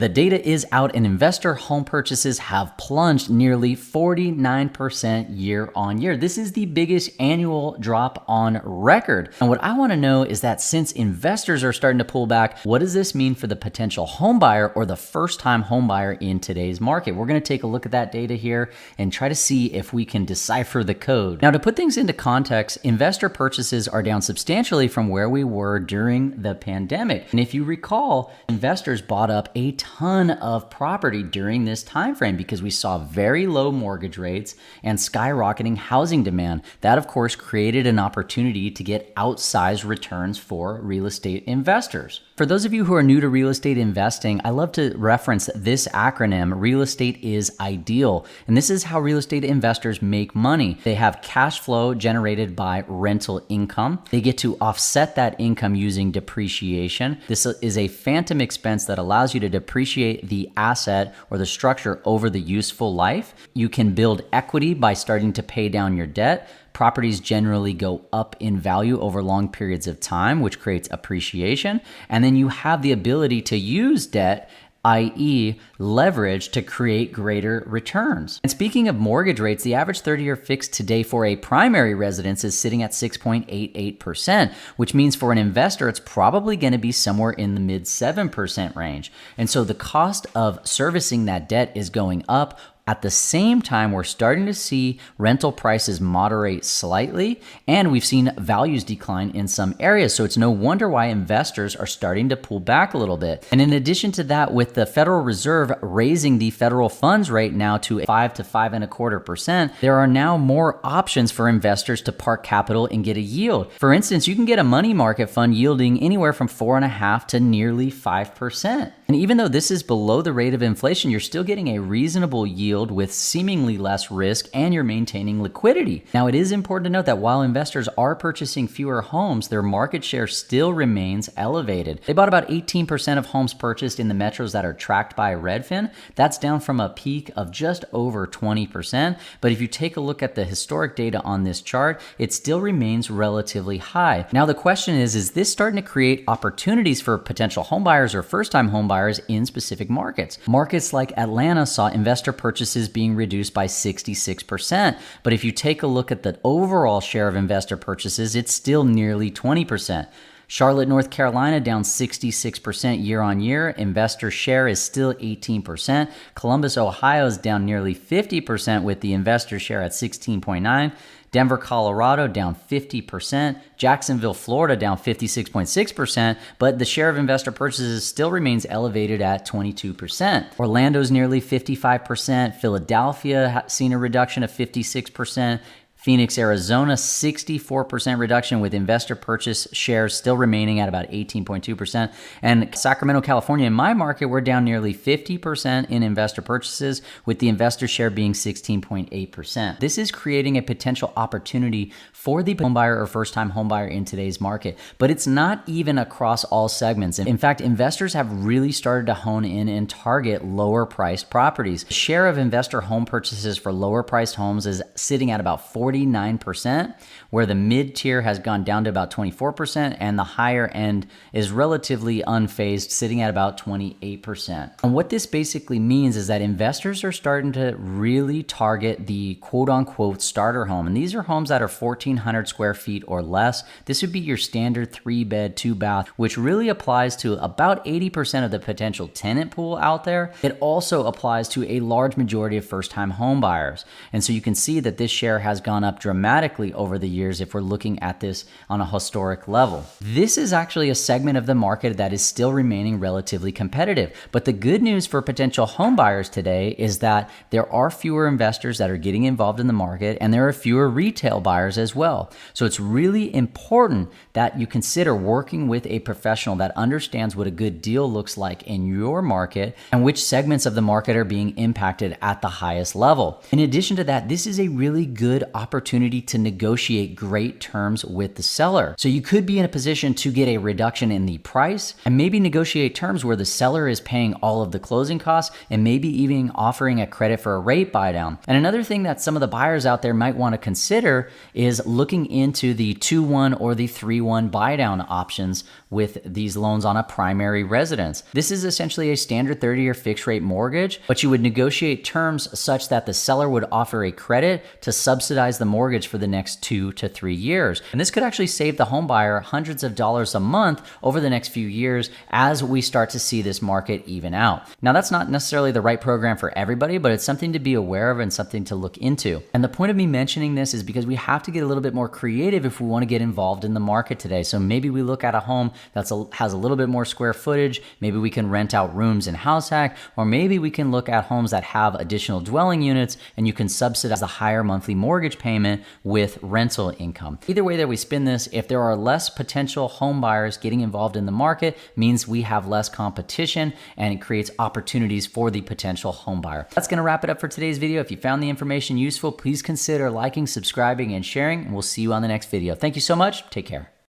The data is out and investor home purchases have plunged nearly 49% year on year. This is the biggest annual drop on record. And what I want to know is that since investors are starting to pull back, what does this mean for the potential home buyer or the first-time home buyer in today's market? We're going to take a look at that data here and try to see if we can decipher the code. Now, to put things into context, investor purchases are down substantially from where we were during the pandemic. And if you recall, investors bought up a ton of property during this time frame because we saw very low mortgage rates and skyrocketing housing demand. That, of course, created an opportunity to get outsized returns for real estate investors. For those of you who are new to real estate investing, I love to reference this acronym, Real Estate is Ideal. And this is how real estate investors make money. They have cash flow generated by rental income. They get to offset that income using depreciation. This is a phantom expense that allows you to depreciate the asset or the structure over the useful life. You can build equity by starting to pay down your debt. Properties generally go up in value over long periods of time, which creates appreciation. And then you have the ability to use debt, i.e. leverage, to create greater returns. And speaking of mortgage rates, the average 30-year fixed today for a primary residence is sitting at 6.88%, which means for an investor, it's probably going to be somewhere in the mid 7% range. And so the cost of servicing that debt is going up. At the same time, we're starting to see rental prices moderate slightly, and we've seen values decline in some areas. So it's no wonder why investors are starting to pull back a little bit. And in addition to that, with the Federal Reserve raising the federal funds rate now to 5 to 5.25%, there are now more options for investors to park capital and get a yield. For instance, you can get a money market fund yielding anywhere from 4.5% to nearly 5%. And even though this is below the rate of inflation, you're still getting a reasonable yield with seemingly less risk, and you're maintaining liquidity. Now, it is important to note that while investors are purchasing fewer homes, their market share still remains elevated. They bought about 18% of homes purchased in the metros that are tracked by Redfin. That's down from a peak of just over 20%. But if you take a look at the historic data on this chart, it still remains relatively high. Now, the question is this starting to create opportunities for potential homebuyers or first-time homebuyers in specific markets? Markets like Atlanta saw investor purchases being reduced by 66%. But if you take a look at the overall share of investor purchases, it's still nearly 20%. Charlotte, North Carolina, down 66% year on year. Investor share is still 18%. Columbus, Ohio is down nearly 50% with the investor share at 16.9%. Denver, Colorado, down 50%. Jacksonville, Florida, down 56.6%, but the share of investor purchases still remains elevated at 22%. Orlando's nearly 55%. Philadelphia seen a reduction of 56%. Phoenix, Arizona, 64% reduction with investor purchase shares still remaining at about 18.2%. And Sacramento, California, in my market, we're down nearly 50% in investor purchases with the investor share being 16.8%. This is creating a potential opportunity for the homebuyer or first-time homebuyer in today's market, but it's not even across all segments. In fact, investors have really started to hone in and target lower-priced properties. The share of investor home purchases for lower-priced homes is sitting at about 49%, where the mid-tier has gone down to about 24%, and the higher end is relatively unfazed, sitting at about 28%. And what this basically means is that investors are starting to really target the quote-unquote starter home. And these are homes that are 1,400 square feet or less. This would be your standard 3-bed, 2-bath, which really applies to about 80% of the potential tenant pool out there. It also applies to a large majority of first-time home buyers. And so you can see that this share has gone up dramatically over the years if we're looking at this on a historic level. This is actually a segment of the market that is still remaining relatively competitive. But the good news for potential home buyers today is that there are fewer investors that are getting involved in the market, and there are fewer retail buyers as well. So it's really important that you consider working with a professional that understands what a good deal looks like in your market and which segments of the market are being impacted at the highest level. In addition to that, this is a really good opportunity to negotiate great terms with the seller. So you could be in a position to get a reduction in the price and maybe negotiate terms where the seller is paying all of the closing costs and maybe even offering a credit for a rate buy down. And another thing that some of the buyers out there might want to consider is looking into the 2-1 or the 3-1 buy down options with these loans on a primary residence. This is essentially a standard 30-year fixed rate mortgage, but you would negotiate terms such that the seller would offer a credit to subsidize the mortgage for the next 2 to 3 years. And this could actually save the home buyer hundreds of dollars a month over the next few years as we start to see this market even out. Now, that's not necessarily the right program for everybody, but it's something to be aware of and something to look into. And the point of me mentioning this is because we have to get a little bit more creative if we want to get involved in the market today. So maybe we look at a home that has a little bit more square footage. Maybe we can rent out rooms in house hack, or maybe we can look at homes that have additional dwelling units and you can subsidize the higher monthly mortgage payment with rental income. Either way that we spin this, if there are less potential home buyers getting involved in the market, means we have less competition and it creates opportunities for the potential home buyer. That's going to wrap it up for today's video. If you found the information useful, please consider liking, subscribing, and sharing, and we'll see you on the next video. Thank you so much. Take care.